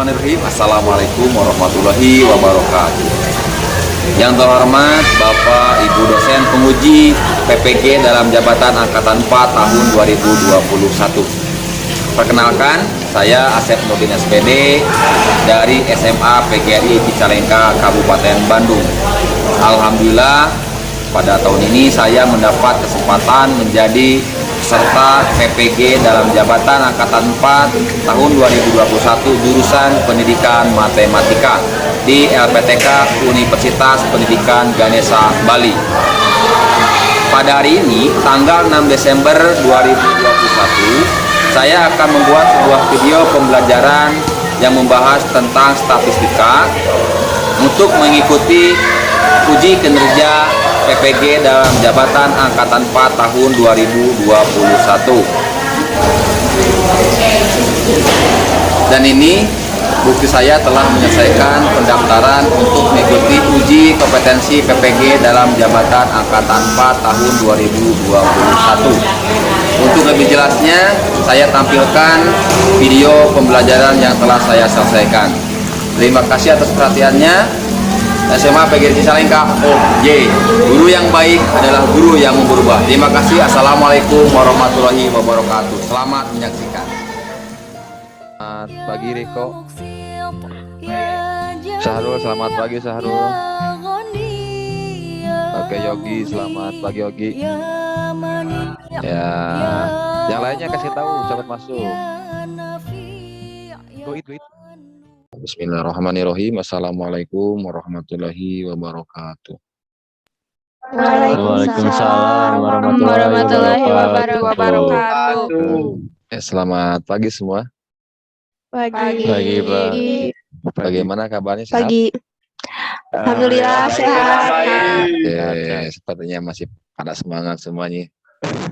Bismillahirrahmanirrahim. Assalamualaikum warahmatullahi wabarakatuh. Yang terhormat Bapak Ibu dosen penguji PPG dalam jabatan Angkatan 4 tahun 2021. Perkenalkan, saya Asep Nurdin SPD dari SMA PGRI Cicalengka, Kabupaten Bandung. Alhamdulillah, pada tahun ini saya mendapat kesempatan menjadi peserta PPG dalam jabatan Angkatan 4 tahun 2021 jurusan Pendidikan Matematika di LPTK Universitas Pendidikan Ganesha, Bali. Pada hari ini, tanggal 6 Desember 2021, saya akan membuat sebuah video pembelajaran yang membahas tentang statistika untuk mengikuti uji kinerja PPG dalam jabatan Angkatan 4 tahun 2021. Dan ini bukti saya telah menyelesaikan pendaftaran untuk mengikuti uji kompetensi PPG dalam jabatan Angkatan 4 tahun 2021. Untuk lebih jelasnya, saya tampilkan video pembelajaran yang telah saya selesaikan. Terima kasih atas perhatiannya. SMA PGRI Cicalengka, OJ. Guru yang baik adalah guru yang berubah. Terima kasih. Assalamualaikum warahmatullahi wabarakatuh. Selamat menyaksikan. Selamat pagi Riko. Sahrul, selamat pagi Sahrul. Oke Yogi, selamat pagi Yogi. Ya, yang lainnya kasih tahu, cepat masuk. Go it. Bismillahirrahmanirrahim. Assalamualaikum warahmatullahi wabarakatuh. Waalaikumsalam warahmatullahi wabarakatuh. Selamat pagi semua. Pagi, Pak. Bagaimana kabarnya? Sehat? Pagi. Alhamdulillah sehat. Sepertinya masih pada semangat semuanya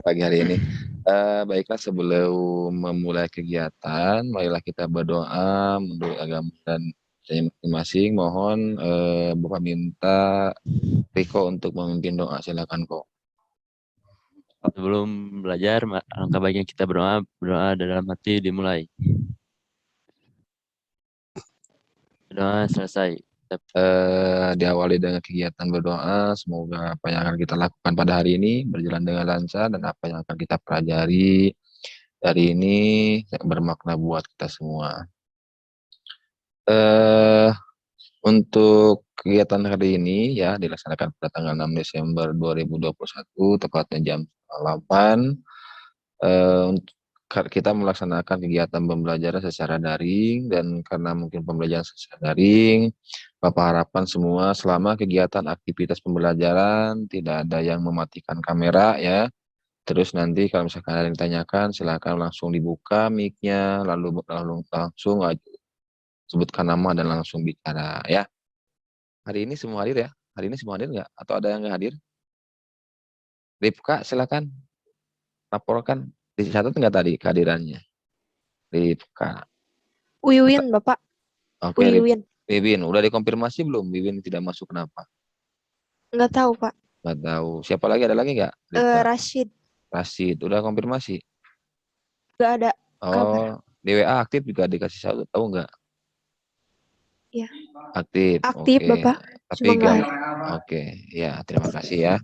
pagi hari ini. Baiklah, sebelum memulai kegiatan, marilah kita berdoa menurut agama dan masing-masing. Mohon Bapak minta Riko untuk memimpin doa. Silakan kok. Sebelum belajar, alangkah baiknya kita berdoa dalam hati dimulai. Doa selesai. Diawali dengan kegiatan berdoa, semoga apa yang akan kita lakukan pada hari ini berjalan dengan lancar dan apa yang akan kita pelajari dari ini bermakna buat kita semua. Untuk kegiatan hari ini ya dilaksanakan pada tanggal 6 Desember 2021 tepatnya jam 8. Kita melaksanakan kegiatan pembelajaran secara daring, dan karena mungkin pembelajaran secara daring, Bapak harapkan semua selama kegiatan aktivitas pembelajaran tidak ada yang mematikan kamera ya. Terus nanti kalau misalkan ada yang ditanyakan, silakan langsung dibuka mic-nya, lalu langsung sebutkan nama dan langsung bicara ya. Hari ini semua hadir ya? Hari ini semua hadir nggak? Atau ada yang nggak hadir? Rifka silakan laporkan. Dicatat nggak tadi kehadirannya? Rifka. Wiwin, Bapak. Oke, Wiwin. Udah dikonfirmasi belum? Wiwin tidak masuk kenapa? Nggak tahu, Pak. Nggak tahu. Siapa lagi? Ada lagi nggak? Rashid. Udah konfirmasi? Nggak ada. Oh, di WA aktif juga dikasih tahu nggak? Iya. Aktif. Aktif, Oke. Bapak. Tapi oke. Ya, terima kasih ya.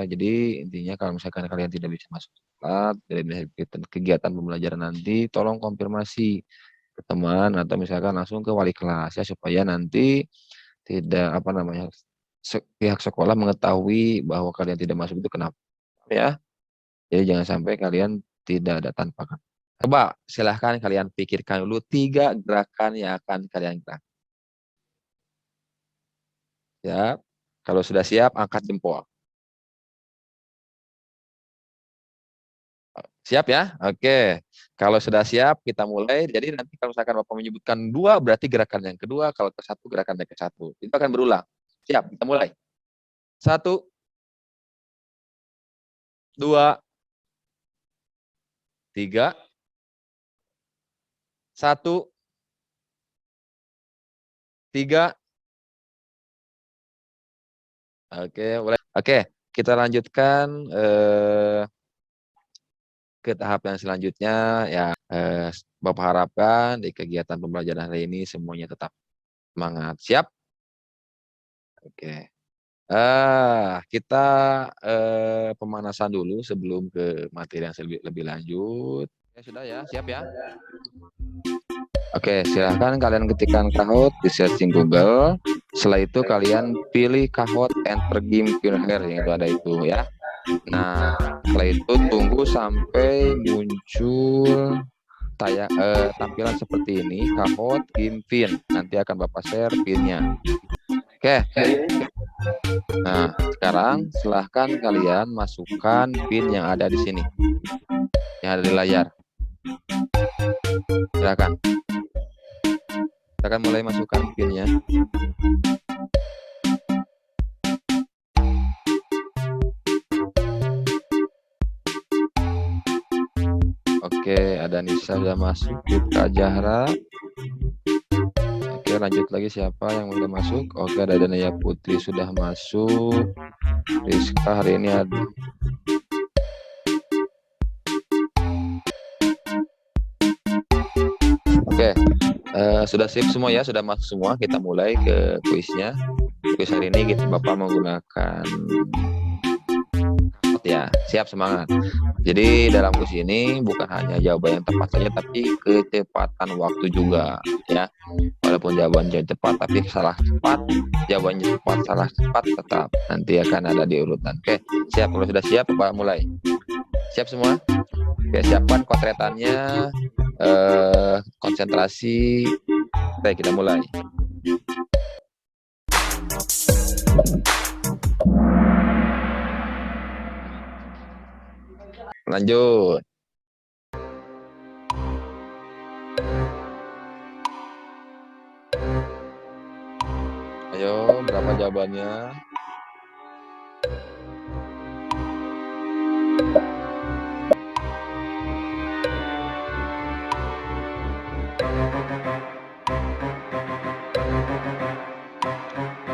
Jadi intinya kalau misalkan kalian tidak bisa masuk telat dari kegiatan pembelajaran nanti, tolong konfirmasi ke teman atau misalkan langsung ke wali kelas ya, supaya nanti tidak pihak sekolah mengetahui bahwa kalian tidak masuk itu kenapa ya. Jadi jangan sampai kalian tidak ada tanpa. Coba silahkan kalian pikirkan dulu 3 gerakan yang akan kalian gerak. Ya. Kalau sudah siap, angkat jempol. Siap ya? Oke. Kalau sudah siap, kita mulai. Jadi nanti kalau misalkan Bapak menyebutkan 2, berarti gerakan yang kedua. Kalau ke 1, gerakan yang ke-1. Itu akan berulang. Siap, kita mulai. 1, 2, 3, 1, 3. Oke, kita lanjutkan ke tahap yang selanjutnya ya. Bapak harapkan di kegiatan pembelajaran hari ini semuanya tetap semangat. Siap? Oke. Kita pemanasan dulu sebelum ke materi yang lebih lanjut. Ya, sudah ya, siap ya? Oke, silahkan kalian ketikkan Kahoot di searching Google. Setelah itu kalian pilih Kahoot Enter Game Pioneer yang itu ada itu ya. Nah, setelah itu tunggu sampai muncul tampilan seperti ini, Kahoot Game Pin. Nanti akan Bapak share pinnya. Oke. Nah, sekarang silahkan kalian masukkan pin yang ada di sini, yang ada di layar. Silakan. Kita akan mulai masukkan pinnya. Oke, ada Nisa sudah masuk, Kak Jahra. Oke, lanjut lagi siapa yang udah masuk? Oke, ada Danaya Putri sudah masuk. Rizka hari ini ada. Oke, sudah sip semua ya, sudah masuk semua. Kita mulai ke kuisnya. Kuis hari ini Bapak menggunakan ya, siap, semangat. Jadi dalam kuis ini bukan hanya jawaban yang tepat saja, tapi kecepatan waktu juga ya. Walaupun jawabannya cepat, tapi salah cepat, jawabannya cepat, salah cepat, tetap nanti akan ada di urutan. Oke, siap. Kalau sudah siap, Bapak mulai. Siap semua? Oke, siapkan kotretannya, konsentrasi. Baik, kita mulai. Lanjut. Ayo, berapa jawabannya?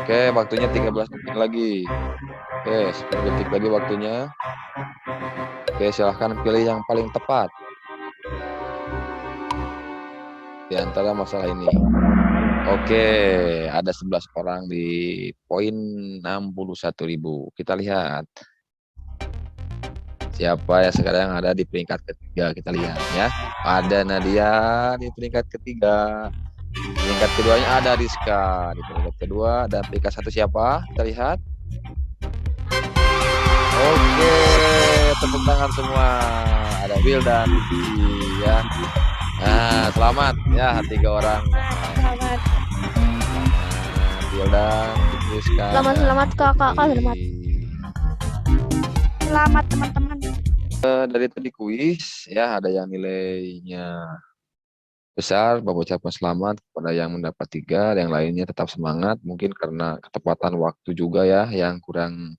Oke, waktunya 13 detik lagi. Oke, 10 detik lagi waktunya. Oke, silahkan pilih yang paling tepat di antara masalah ini. Oke, ada 11 orang di poin 61.000. Kita lihat siapa ya sekarang yang ada di peringkat ketiga. Kita lihat ya. Ada Nadia di peringkat ketiga. Peringkat keduanya ada Rizka di peringkat kedua, dan peringkat satu siapa? Kita lihat. Oke, tepuk tangan semua. Ada Will dan Vicky ya. Nah, selamat ya 3 orang. Selamat. Will dan Rizka. Selamat kakak, selamat. Selamat teman-teman. Dari tadi kuis ya, ada yang nilainya besar, Bapak ucapkan selamat kepada yang mendapat 3, yang lainnya tetap semangat. Mungkin karena ketepatan waktu juga ya, yang kurang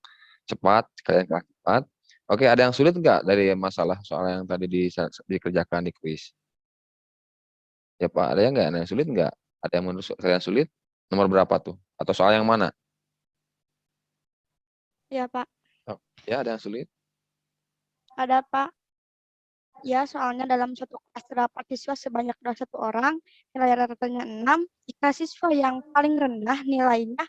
cepat, kalian kurang cepat. Oke, ada yang sulit nggak dari masalah soal yang tadi dikerjakan di kuis? Ya Pak, ada yang nggak? Ada yang sulit nggak? Ada yang menurut kalian sulit? Nomor berapa tuh? Atau soal yang mana? Ya Pak. Oh, ya, ada yang sulit? Ada Pak. Ya, soalnya dalam satu kelas terdapat siswa sebanyak 21 orang, nilai rata-ratanya 6. Jika siswa yang paling rendah nilainya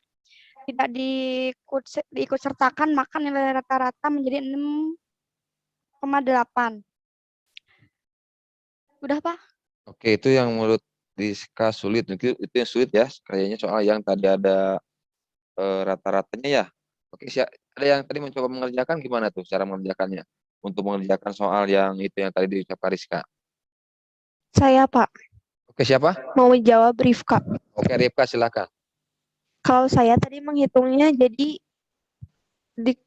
tidak diikut sertakan, maka nilai rata-rata menjadi 6,8. Udah, Pak? Oke, itu yang menurut Rizka sulit. Itu yang sulit ya, kayaknya soal yang tadi ada rata-ratanya ya. Oke, ada yang tadi mencoba mengerjakan, gimana tuh cara mengerjakannya? Untuk mengerjakan soal yang itu yang tadi diucapkan Rizka. Saya, Pak. Oke, siapa? Mau menjawab Rifka. Oke, Rifka silakan. Kalau saya tadi menghitungnya, jadi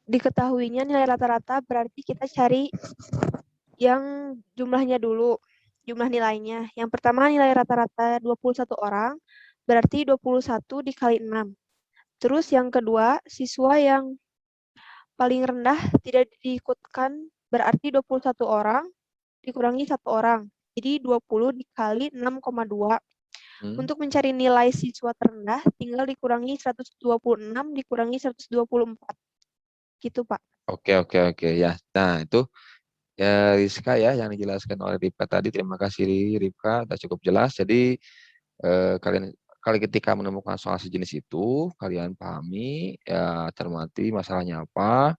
diketahuinya nilai rata-rata, berarti kita cari yang jumlahnya dulu, jumlah nilainya. Yang pertama nilai rata-rata 21 orang, berarti 21 dikali 6. Terus yang kedua, siswa yang paling rendah tidak diikutkan, berarti 21 orang dikurangi 1 orang. Jadi 20 dikali 6,2. Untuk mencari nilai siswa terendah, tinggal dikurangi 126 dikurangi 124. Gitu, Pak. Oke ya. Nah, itu ya Rizka ya yang dijelaskan oleh Ripka tadi. Terima kasih Ripka, sudah cukup jelas. Jadi kalian kali ketika menemukan soal sejenis itu, kalian pahami ya, cermati masalahnya apa.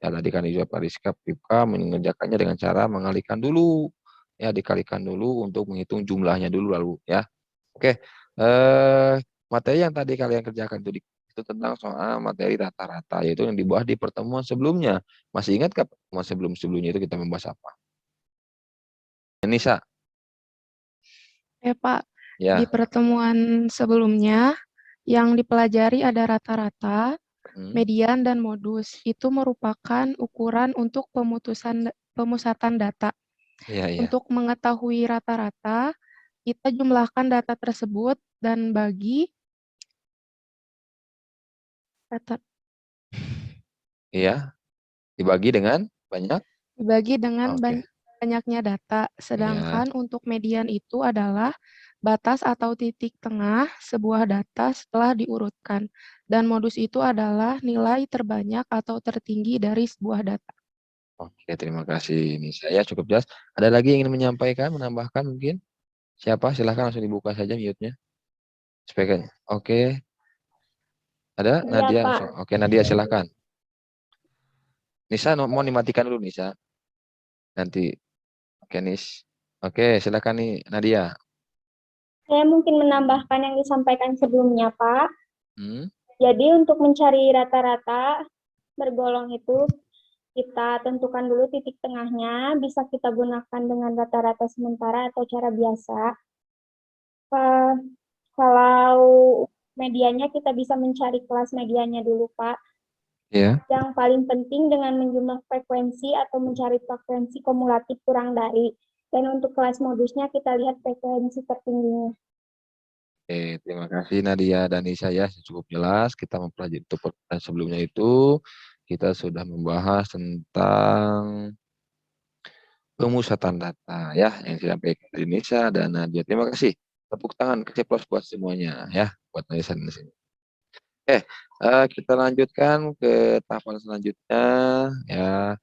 Ya tadi kan dijawab Pak Rizka, Ripka mengerjakannya dengan cara mengalihkan dulu. Ya dikalikan dulu untuk menghitung jumlahnya dulu lalu ya. Oke, materi yang tadi kalian kerjakan itu tentang soal materi rata-rata, yaitu yang dibahas di pertemuan sebelumnya. Masih ingat nggak pertemuan sebelum-sebelumnya itu kita membahas apa? Nisa, Ya, Pak. Di ya. pertemuan sebelumnya, yang dipelajari ada rata-rata, Hmm, median, dan modus. Itu merupakan ukuran untuk pemusatan data. iya, iya. Untuk mengetahui rata-rata, kita jumlahkan data tersebut dan bagi data Iya, dibagi dengan banyak. dibagi dengan Oke. banyaknya data. Iya. Sedangkan untuk median itu adalah batas atau titik tengah sebuah data setelah diurutkan. Dan modus itu adalah nilai terbanyak atau tertinggi dari sebuah data. Oke, terima kasih. Ini saya cukup jelas. Ada lagi yang ingin menyampaikan, menambahkan mungkin? Siapa? Silahkan langsung dibuka saja mute-nya. Speakernya. Oke, ada Iya, Nadia Pak. langsung. Oke, Nadia silahkan. Nisa mau dimatikan dulu Nisa. Nanti. Oke, Nis. Oke, silakan nih Nadia. Saya mungkin menambahkan yang disampaikan sebelumnya, Pak. Hmm? Jadi untuk mencari rata-rata bergolong itu, kita tentukan dulu titik tengahnya, bisa kita gunakan dengan rata-rata sementara atau cara biasa. Eh, Kalau medianya kita bisa mencari kelas medianya dulu, Pak. Ya. Yang paling penting dengan menjumlah frekuensi atau mencari frekuensi kumulatif kurang dari. Dan untuk kelas modusnya kita lihat frekuensi tertingginya. Oke, terima kasih Nadia dan Nisa ya. Cukup jelas kita mempelajari itu pertanyaan sebelumnya itu kita sudah membahas tentang pemusatan data ya yang disampaikan dari Nisa dan Nadia. Terima kasih. Tepuk tangan keceplos buat semuanya ya, buat Nisa dan Nisa. Kita lanjutkan ke tahapan selanjutnya ya.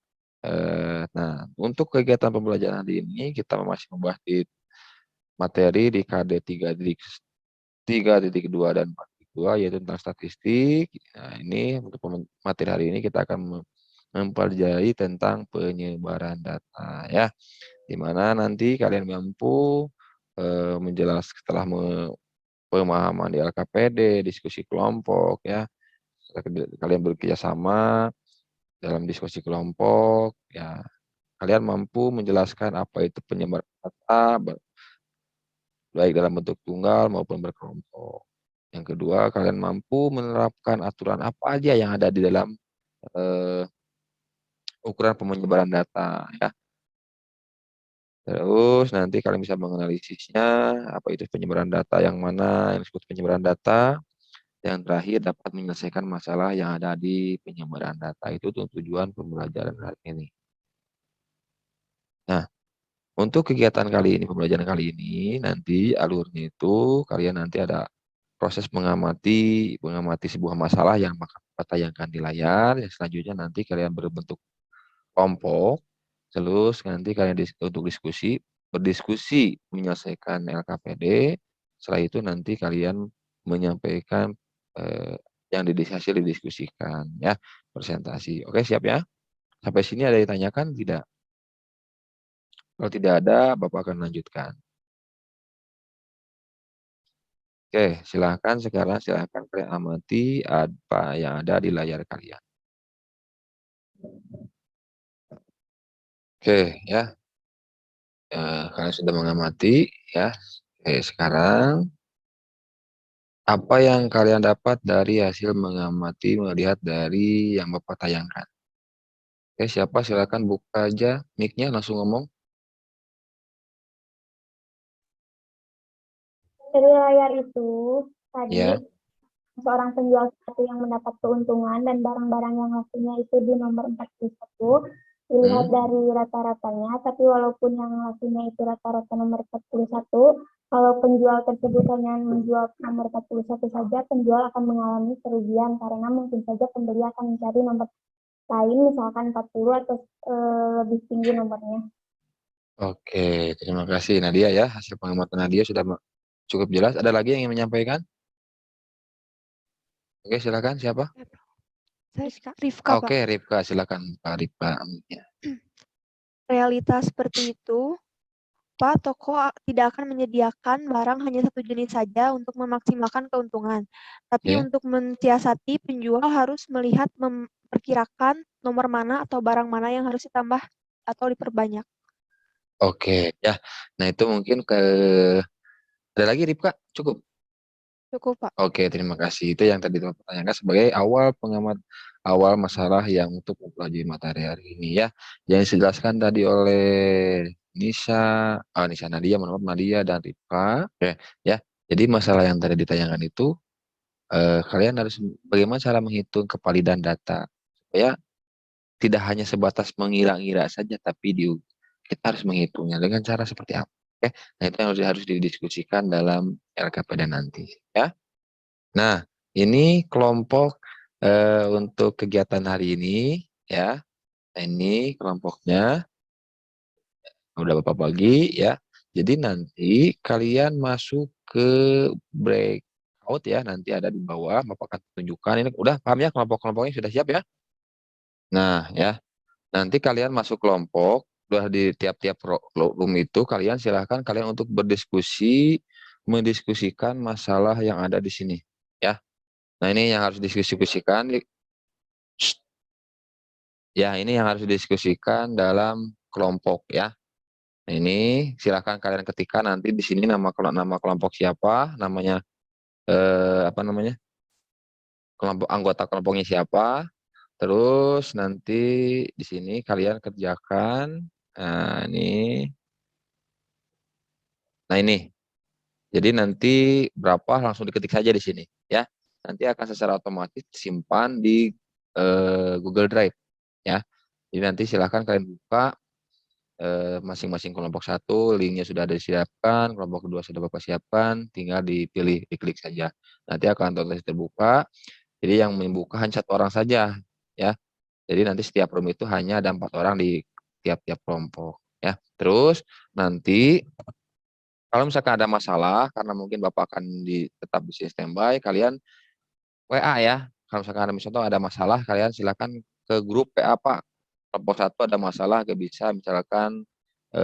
Nah, untuk kegiatan pembelajaran hari ini kita masih membahas di materi di KD 3.2 dan 4.2 yaitu tentang statistik. Nah, ini untuk materi hari ini kita akan mempelajari tentang penyebaran data ya, di mana nanti kalian mampu menjelaskan setelah pemahaman di LKPD, diskusi kelompok ya, kalian bekerja sama dalam diskusi kelompok ya, kalian mampu menjelaskan apa itu penyebaran data baik dalam bentuk tunggal maupun berkelompok. Yang kedua, kalian mampu menerapkan aturan apa aja yang ada di dalam eh, ukuran penyebaran data ya. Terus nanti kalian bisa menganalisisnya, apa itu penyebaran data yang mana yang disebut penyebaran data. Yang terakhir dapat menyelesaikan masalah yang ada di penyebaran data. Itu tujuan pembelajaran hari ini. Nah, untuk kegiatan kali ini, pembelajaran kali ini, nanti alurnya itu kalian nanti ada proses mengamati sebuah masalah yang bakal tayangkan di layar. Yang selanjutnya nanti kalian berbentuk kelompok, terus nanti kalian untuk berdiskusi menyelesaikan LKPD. Setelah itu nanti kalian menyampaikan yang hasil didiskusikan ya, presentasi. Oke, siap ya? Sampai sini ada yang ditanyakan tidak? Kalau tidak ada, Bapak akan lanjutkan. Oke, silahkan kalian amati apa yang ada di layar kalian. Oke, ya. Kalian sudah mengamati, ya. Oke, sekarang apa yang kalian dapat dari hasil mengamati, melihat dari yang Bapak tayangkan? Oke, siapa? Silakan buka aja mic-nya, langsung ngomong. Dari layar itu, tadi Ya. seorang penjual satu yang mendapat keuntungan dan barang-barang yang lakunya itu di nomor 41 dilihat dari rata-ratanya, tapi walaupun yang lakunya itu rata-rata nomor 41, kalau penjual tersebut hanya menjual nomor 41 saja, penjual akan mengalami kerugian karena mungkin saja pembeli akan mencari nomor lain, misalkan 40 atau lebih tinggi nomornya. Oke, terima kasih Nadia ya. Hasil pengamatan Nadia sudah cukup jelas. Ada lagi yang ingin menyampaikan? Oke, silakan. Siapa? Saya Rifka, Pak. Oke, Rifka. Silakan, Pak Rifka. Ya. Realitas seperti itu, Pak, toko tidak akan menyediakan barang hanya satu jenis saja untuk memaksimalkan keuntungan. Tapi Oke. untuk mensiasati, penjual harus melihat memperkirakan nomor mana atau barang mana yang harus ditambah atau diperbanyak. Oke, ya. Nah, itu mungkin ada lagi Rifka? Cukup. Cukup, Pak. Oke, terima kasih. Itu yang tadi teman pertanyakan sebagai awal masalah yang untuk mempelajari materi hari ini ya. Yang dijelaskan tadi oleh Nisa Nadia, mohon maaf, Nadia dan Rifka. Oke, ya. Jadi masalah yang tadi ditanyakan itu kalian harus bagaimana cara menghitung kevalidan data supaya tidak hanya sebatas mengira-ngira saja, tapi kita harus menghitungnya dengan cara seperti apa. Oke, nah itu yang harus didiskusikan dalam LKPD nanti ya. Nah, ini kelompok untuk kegiatan hari ini ya. Nah, ini kelompoknya udah Bapak bagi ya. Jadi nanti kalian masuk ke breakout ya. Nanti ada di bawah Bapak akan tunjukkan. Ini udah paham ya, kelompok-kelompoknya sudah siap ya? Nah, ya. Nanti kalian masuk kelompok, udah di tiap-tiap room itu kalian silahkan kalian untuk berdiskusi, mendiskusikan masalah yang ada di sini ya. Nah, ini yang harus didiskusikan. Ya, ini yang harus didiskusikan dalam kelompok ya. Nah, ini silakan kalian ketikkan nanti di sini nama kelompok siapa, namanya apa namanya? Kelompok anggota kelompoknya siapa. Terus nanti di sini kalian kerjakan ini. Nah, ini. Jadi nanti berapa langsung diketik saja di sini ya. Nanti akan secara otomatis disimpan di Google Drive ya. Jadi nanti silahkan kalian buka masing-masing kelompok satu, linknya sudah ada disiapkan, kelompok kedua sudah Bapak siapkan, tinggal dipilih, diklik saja. Nanti akan otomatis terbuka. Jadi yang membuka hanya satu orang saja ya. Jadi nanti setiap room itu hanya ada 4 orang di tiap-tiap kelompok ya. Terus nanti kalau misalkan ada masalah karena mungkin Bapak akan tetap di standby, kalian WA ya. Kalau misalkan ada masalah, kalian silakan ke grup PA Pak. Kelompok satu ada masalah, nggak bisa misalkan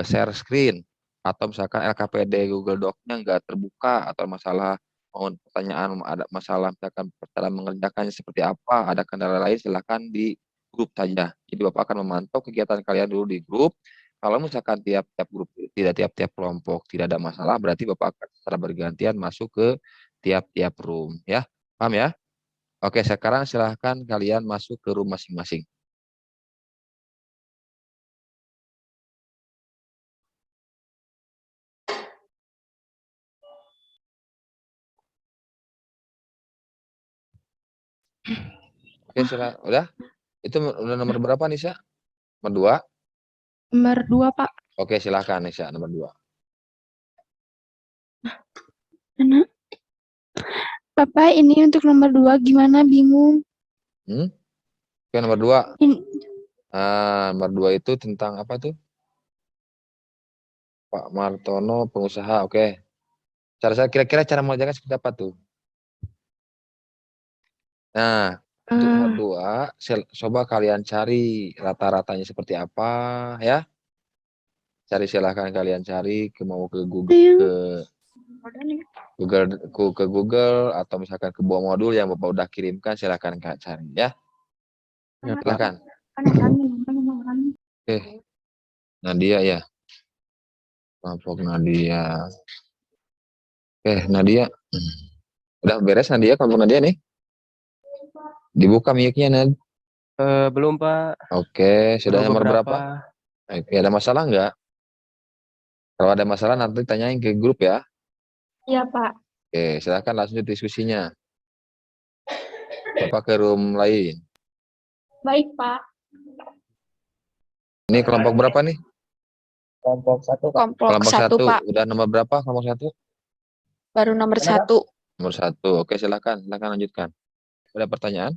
share screen atau misalkan LKPD Google Doc-nya nggak terbuka atau masalah mau pertanyaan ada masalah misalkan cara mengerjakannya seperti apa, ada kendala lain silakan di grup saja. Jadi Bapak akan memantau kegiatan kalian dulu di grup. Kalau misalkan tiap-tiap grup tidak tiap-tiap kelompok tidak ada masalah, berarti Bapak akan secara bergantian masuk ke tiap-tiap room ya. Paham ya? Oke, sekarang silahkan kalian masuk ke room masing-masing. Oke, udah? Itu udah nomor berapa Nisa? Nomor 2? Nomor 2, Pak. Oke, silahkan Nisa, nomor 2. Mana? Bapak, ini untuk nomor 2 gimana? Bingung. Oke, nomor 2. Ini, Nomor 2 itu tentang apa tuh? Pak Martono, pengusaha. Oke. Kira-kira cara mengerjakan seperti apa tuh? Nah, untuk nomor 2, coba kalian cari rata-ratanya seperti apa ya. Silahkan kalian cari mau ke Google ke Google atau misalkan ke buah modul yang Bapak udah kirimkan silahkan Kak cari ya. Silahkan. Oke. Nadia ya. Kelompok Nadia. Oke, Nadia. Udah beres Nadia kelompok Nadia nih? Dibuka mic-nya Nad. Belum Pak. Oke, sudah Baru nomor beberapa. berapa? Oke, ada masalah nggak? Kalau ada masalah nanti tanyain ke grup ya. Iya, Pak. Oke, silahkan langsung diskusinya. Bapak ke room lain. Baik, Pak. Ini kelompok berapa nih? Kelompok 1 Pak. Kelompok 1, Pak. udah nomor berapa kelompok 1? Baru nomor 1. Nomor 1. Oke, silahkan lanjutkan. Ada pertanyaan?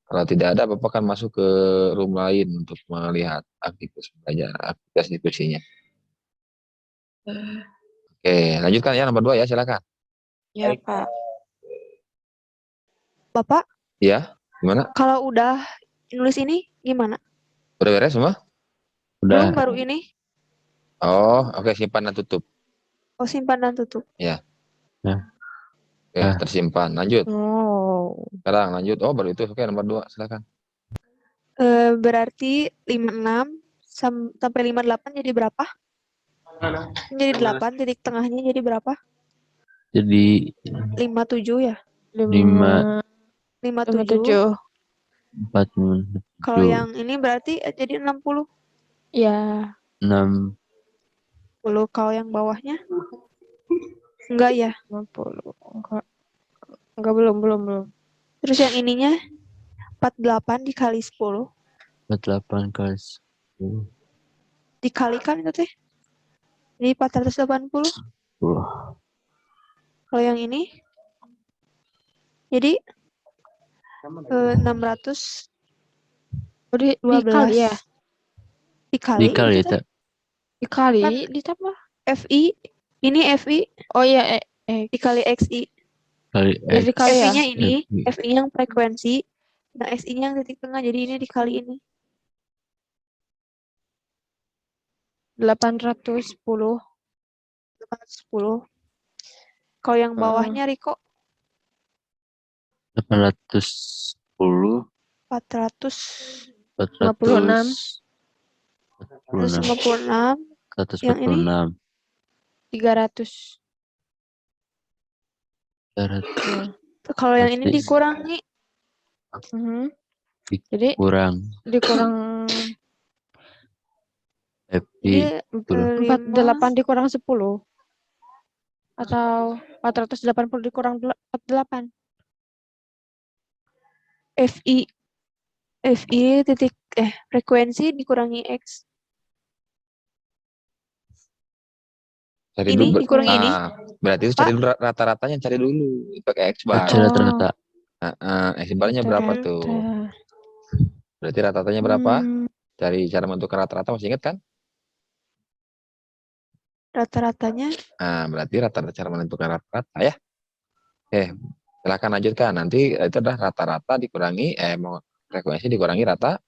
Kalau tidak ada, Bapak akan masuk ke room lain untuk melihat aktivitas belajar, aktivitas diskusinya. Oke, lanjutkan ya nomor 2 ya, silakan. Ya, Pak. Bapak, Ya, gimana? kalau udah nulis ini gimana? Udah beres semua? Belum, Udah. baru ini. Oh, oke, simpan dan tutup. Oh, simpan dan tutup. Ya. Ya. Oke, tersimpan. Lanjut. Oh. Sekarang lanjut. Oh, baru itu. Oke, nomor 2, silakan. Berarti 56 sampai 58 jadi berapa? Jadi 8, titik tengahnya jadi berapa? Jadi 57 ya? 5, 57. 4, Kalau 7, yang ini berarti jadi 60. Ya. 6, Kalau yang bawahnya? Enggak ya? 50. Enggak, belum. Terus yang ininya 48 dikali 10. 48 kali 10. Dikalikan itu teh. Jadi 480. Kalau yang ini jadi 612. Dikali ya? Dikali Dikali itu ya, teh. tak? Dikali Kan ditambah. FI. Ini FI Oh iya, dikali XI. Kali Jadi X. dikali ya? FI-nya ini, FI. FI yang frekuensi. Nah, SI-nya yang titik tengah. Jadi ini dikali ini. 810. 810. Kalau yang bawahnya Riko 810, 400, 400, 156. 146, Yang ini 300. 300. Kalau yang ini Berarti dikurangi Jadi kurang dikurang FI. jadi 48 dikurang 10. Atau 480 dikurang 48. FI titik frekuensi dikurangi X. Cari Ini dulu. dikurangi ini. Berarti itu cari dulu rata-ratanya, cari dulu. Pakai X bar. Baca rata-rata. X barnya berapa tuh? Berarti rata-ratanya berapa? Cari cara menentukan rata-rata, masih ingat kan? Rata-ratanya Berarti rata-rata cara menentukan rata-rata ya. Silakan lanjutkan. Nanti itu adalah rata-rata dikurangi frekuensi dikurangi rata.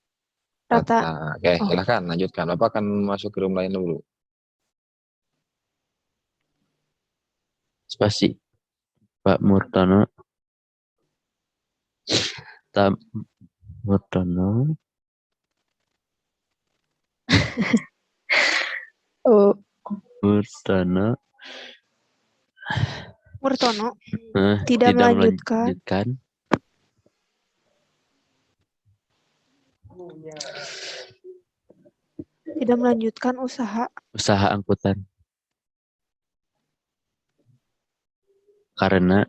Oke, silakan lanjutkan. Bapak akan masuk ke room lain dulu. Spasi. Pak Murtono. Murtono. Murtono tidak melanjutkan usaha angkutan karena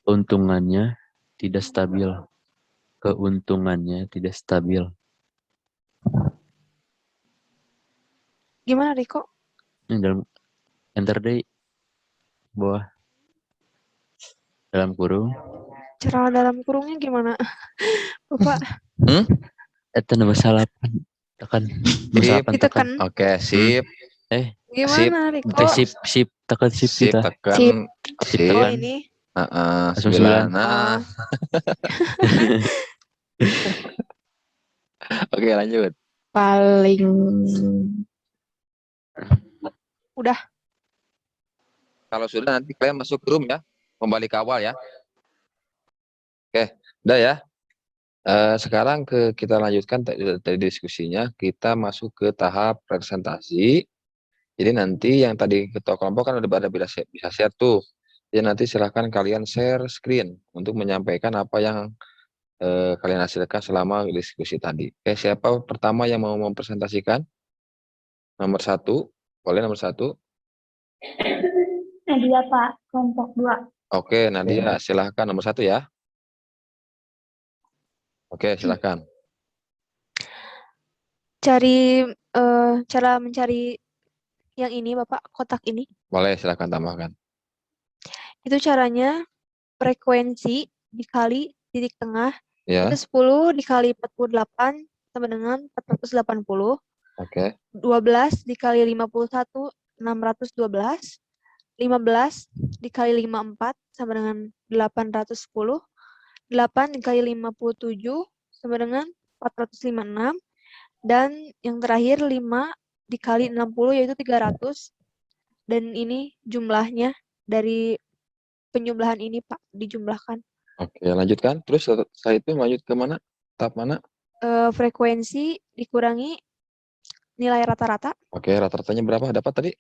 keuntungannya tidak stabil. Gimana Riko? Ini dalam enter day bawah dalam kurung. Cara dalam kurungnya gimana? Bapak. Itu nomor salapan. Tekan. Ditekan. Oke, sip. Gimana Riko? Sip. Tekan sip kita. Tekan. Sip. Oh ini. 9. Oke, lanjut. Paling udah. Kalau sudah nanti kalian masuk room ya. Kembali ke awal ya. Oke, udah ya. Sekarang kita lanjutkan tadi diskusinya. Kita masuk ke tahap presentasi. Jadi nanti yang tadi ketua kelompok kan udah bisa share tuh. Jadi nanti silahkan kalian share screen untuk menyampaikan apa yang kalian hasilkan selama diskusi tadi. Oke, siapa pertama yang mau mempresentasikan? Nomor 1, boleh nomor 1. Nadia Pak, kelompok 2. Oke, Nadia silahkan nomor 1 ya. Oke, silahkan. Cara mencari yang ini Bapak, kotak ini. Boleh, silahkan tambahkan. Itu caranya frekuensi dikali titik tengah Ya, itu 10 dikali 48 sama dengan 480. oke. 12 dikali 51 612. 15 dikali 54 sama dengan 810. 8 dikali 57 sama dengan 456. Dan yang terakhir 5 dikali 60 yaitu 300. Dan ini jumlahnya dari penjumlahan ini, Pak, dijumlahkan. Oke, lanjutkan. Terus setelah itu lanjut ke mana? Tahap mana? Frekuensi dikurangi nilai rata-rata. Oke, rata-ratanya berapa? Dapat tadi?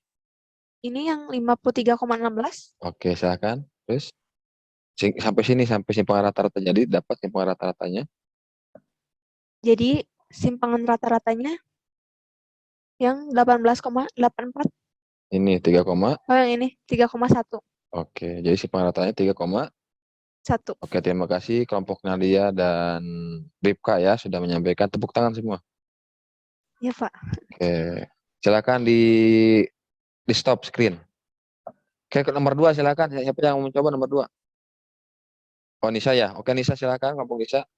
Ini yang 53,16. Oke, silakan. Terus sampai sini, sampai simpangan rata-rata. Jadi dapat simpangan rata-ratanya. Jadi simpangan rata-ratanya yang 18,84. Ini 3, Oh, yang ini 3,1. oke. Jadi simpangan ratanya 3, 1. oke. Terima kasih kelompok Nadia dan Ripka ya sudah menyampaikan. Tepuk tangan semua. Ya, Pak. Oke. Silakan di stop screen. Oke, ke nomor 2 silakan. Siapa yang mau mencoba nomor 2? Oh, Nisa ya. Oke, Nisa silakan, kelompok Nisa.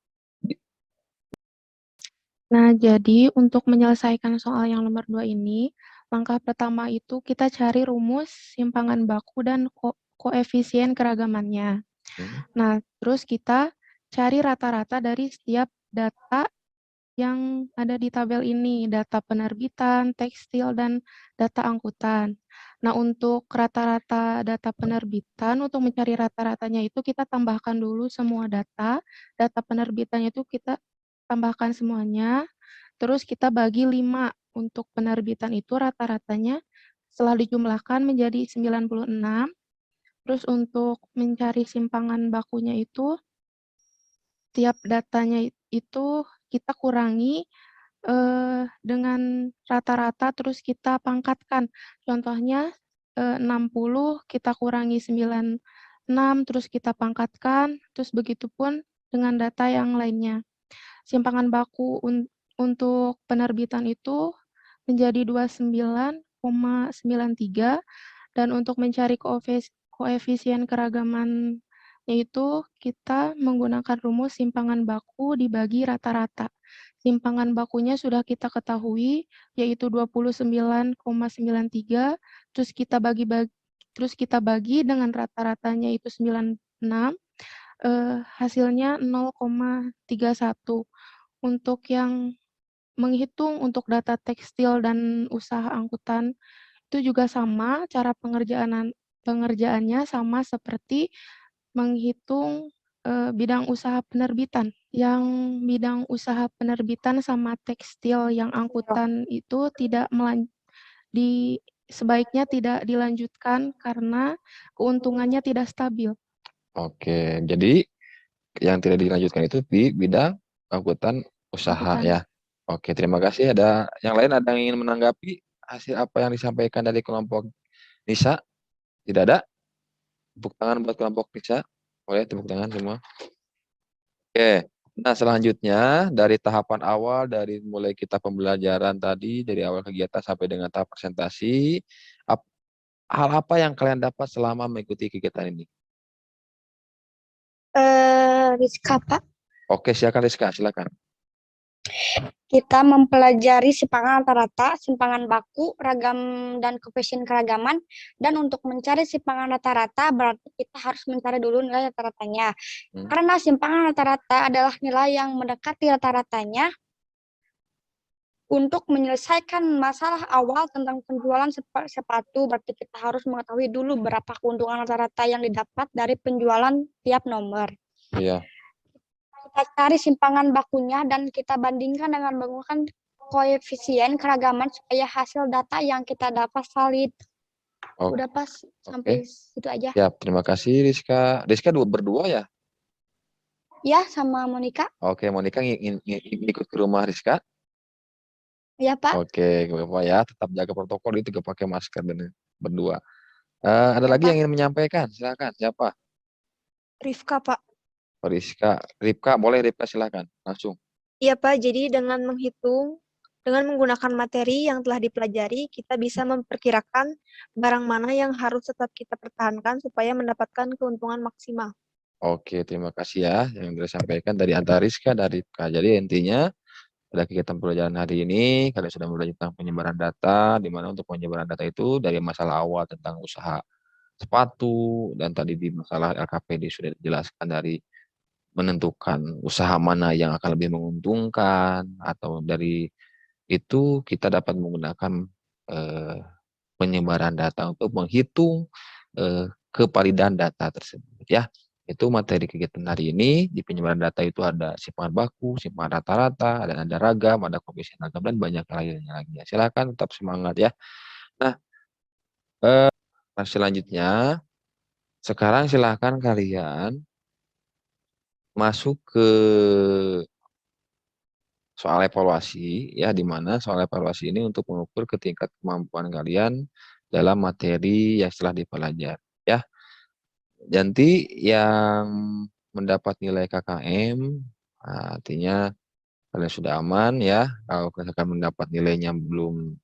Nah, jadi untuk menyelesaikan soal yang nomor 2 ini, langkah pertama itu kita cari rumus simpangan baku dan koefisien keragamannya. Nah, terus kita cari rata-rata dari setiap data yang ada di tabel ini, data penerbitan, tekstil, dan data angkutan. Nah, untuk rata-rata data penerbitan, untuk mencari rata-ratanya itu kita tambahkan dulu semua data penerbitannya itu kita tambahkan semuanya, terus kita bagi 5. Untuk penerbitan itu rata-ratanya setelah dijumlahkan menjadi 96. Terus untuk mencari simpangan bakunya itu, tiap datanya itu kita kurangi dengan rata-rata, terus kita pangkatkan. Contohnya 60 kita kurangi 96, terus kita pangkatkan, terus begitupun dengan data yang lainnya. Simpangan baku untuk penerbitan itu menjadi 29,93, dan untuk mencari koefisien keragaman yaitu kita menggunakan rumus simpangan baku dibagi rata-rata. Simpangan bakunya sudah kita ketahui yaitu 29,93, terus kita bagi dengan rata-ratanya itu 96, hasilnya 0,31. Untuk yang menghitung untuk data tekstil dan usaha angkutan itu juga sama, cara pengerjaannya sama seperti menghitung bidang usaha penerbitan. Yang bidang usaha penerbitan sama tekstil yang angkutan itu sebaiknya tidak dilanjutkan karena keuntungannya tidak stabil. Oke, jadi yang tidak dilanjutkan itu di bidang angkutan usaha Angkutan. ya. Oke, terima kasih. Ada yang lain ada yang ingin menanggapi hasil apa yang disampaikan dari kelompok Nisa? Tidak ada? Tepuk tangan buat kelompok Nisa. Boleh tepuk tangan semua. Oke. Nah, selanjutnya dari tahapan awal, dari mulai kita pembelajaran tadi, dari awal kegiatan sampai dengan tahap presentasi, hal apa yang kalian dapat selama mengikuti kegiatan ini? Rizka, Pak. Oke, silakan Rizka, silakan. Kita mempelajari simpangan rata-rata, simpangan baku, ragam dan koefisien keragaman. Dan untuk mencari simpangan rata-rata berarti kita harus mencari dulu nilai rata-ratanya. Karena simpangan rata-rata adalah nilai yang mendekati rata-ratanya untuk menyelesaikan masalah awal tentang penjualan sepatu, berarti kita harus mengetahui dulu berapa keuntungan rata-rata yang didapat dari penjualan tiap nomor. Iya. Kita cari simpangan bakunya dan kita bandingkan dengan menggunakan koefisien keragaman supaya hasil data yang kita dapat valid. Oh, Udah pas sampai situ aja. ya, terima kasih Rizka. Rizka berdua ya? Ya, sama Monica. Oke, Monica ikut ke rumah Rizka. Ya, Pak. Oke, Bapak ya, tetap jaga protokol itu, gak pakai masker dan berdua. Ada Ya, lagi Pak. yang ingin menyampaikan? Silakan. Siapa? Rifka, Pak. Oh, Rizka. Ripka, boleh Ripka silakan. Langsung. Iya, Pak. Jadi dengan menggunakan materi yang telah dipelajari, kita bisa memperkirakan barang mana yang harus tetap kita pertahankan supaya mendapatkan keuntungan maksimal. Oke, terima kasih ya yang disampaikan dari Anta Rizka dari Ripka. Jadi intinya pada kegiatan pembelajaran hari ini kalian sudah belajar tentang penyebaran data, di mana untuk penyebaran data itu dari masalah awal tentang usaha sepatu dan tadi di masalah LKPD sudah dijelaskan dari menentukan usaha mana yang akan lebih menguntungkan atau dari itu kita dapat menggunakan eh, penyebaran data untuk menghitung kevalidan data tersebut ya. Itu materi kegiatan hari ini. Di penyebaran data itu ada simpangan baku, simpangan rata-rata, dan ada ragam, ada komisi ragam, dan banyak lainnya lagi. Silakan tetap semangat ya. Nah, selanjutnya sekarang silakan kalian masuk ke soal evaluasi ya, di mana soal evaluasi ini untuk mengukur tingkat kemampuan kalian dalam materi yang setelah dipelajari ya. Nanti yang mendapat nilai KKM artinya kalian sudah aman ya. Kalau misalkan mendapat nilainya belum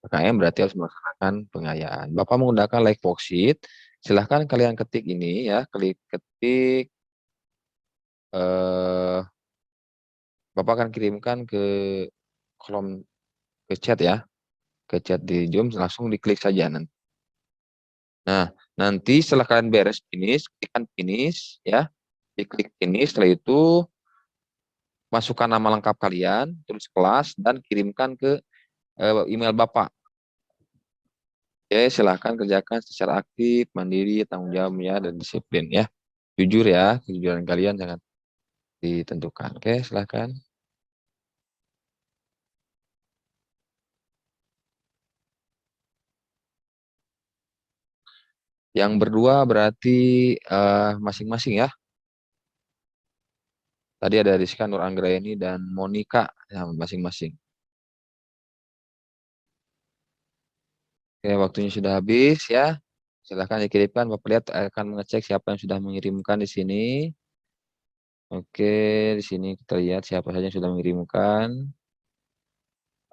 KKM berarti harus melaksanakan pengayaan. Bapak menggunakan like worksheet. Silahkan kalian ketik ini ya, ketik Bapak akan kirimkan ke kolom ke chat ya, ke chat di Zoom, langsung diklik saja nanti. Nah, nanti setelah kalian beres finish, klikkan finish ya, diklik finish. Setelah itu masukkan nama lengkap kalian, tulis kelas dan kirimkan ke email Bapak. Oke, silahkan kerjakan secara aktif, mandiri, tanggung jawab ya, dan disiplin ya. Jujur ya, kejujuran kalian sangat ditentukan. Oke, silahkan. Yang berdua berarti masing-masing ya. Tadi ada Rizka, Nur Anggraini, dan Monica ya, masing-masing. Oke, waktunya sudah habis ya. Silahkan dikirimkan. Bapak lihat akan mengecek siapa yang sudah mengirimkan di sini. Oke, di sini kita lihat siapa saja yang sudah mengirimkan.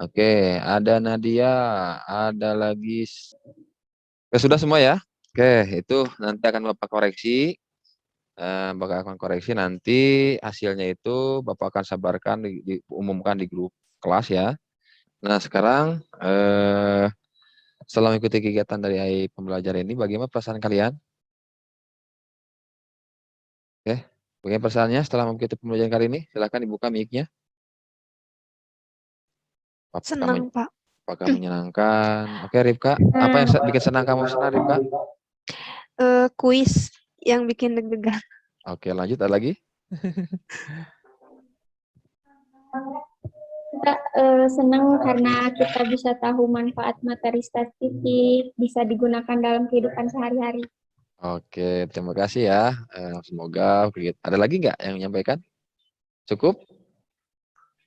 Oke, ada Nadia, ada lagi. Sudah semua ya? Oke, itu nanti akan Bapak koreksi. Bapak akan koreksi nanti hasilnya itu Bapak akan sabarkan diumumkan di grup kelas ya. Nah, sekarang setelah mengikuti kegiatan dari pembelajaran ini, bagaimana perasaan kalian? Oke, bagaimana perasaannya setelah mengikuti pembelajaran kali ini? Silahkan dibuka mic-nya. Senang, Pak. Apakah menyenangkan? Oke, Ripka, apa yang bikin senang kamu senang, Ripka? Kuis yang bikin deg-degan. Oke, lanjut, ada lagi? Kita senang karena kita bisa tahu manfaat materi statistik, bisa digunakan dalam kehidupan sehari-hari. Oke, terima kasih ya. Semoga ada lagi nggak yang menyampaikan? Cukup?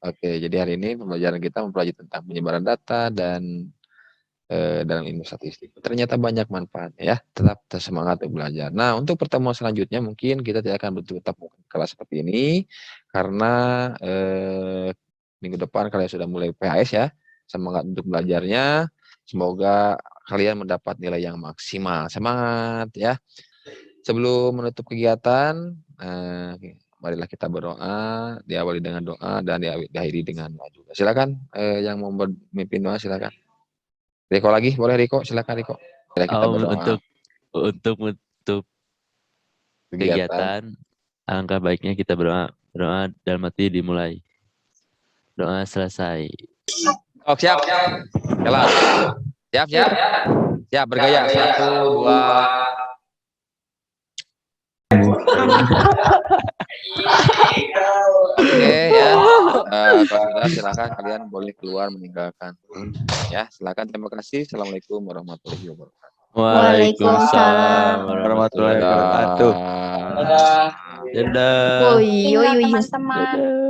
Oke, jadi hari ini pembelajaran kita mempelajari tentang penyebaran data dan dalam ilmu statistik. Ternyata banyak manfaatnya ya. Tetap semangat untuk belajar. Nah, untuk pertemuan selanjutnya mungkin kita tidak akan bertatap muka kelas seperti ini karena minggu depan kalian sudah mulai PAS ya. Semangat untuk belajarnya. Semoga kalian mendapat nilai yang maksimal. Semangat ya. Sebelum menutup kegiatan, marilah kita berdoa, diawali dengan doa dan diakhiri dengan doa juga. Silakan yang mau memimpin doa silakan. Riko lagi, boleh Riko, silakan Riko. Kita berdoa. Untuk kegiatan, alangkah baiknya kita berdoa dalam hati dimulai. Doa selesai. Oh, siap. Kelas. Siap. Siap, bergaya. 1, 2. Oke ya. Kalau sudah silakan kalian boleh keluar meninggalkan. Ya, silakan. Terima kasih. Assalamualaikum warahmatullahi wabarakatuh. Waalaikumsalam warahmatullahi wabarakatuh. Dadah. Dadah. Woi, Tinggal teman-teman.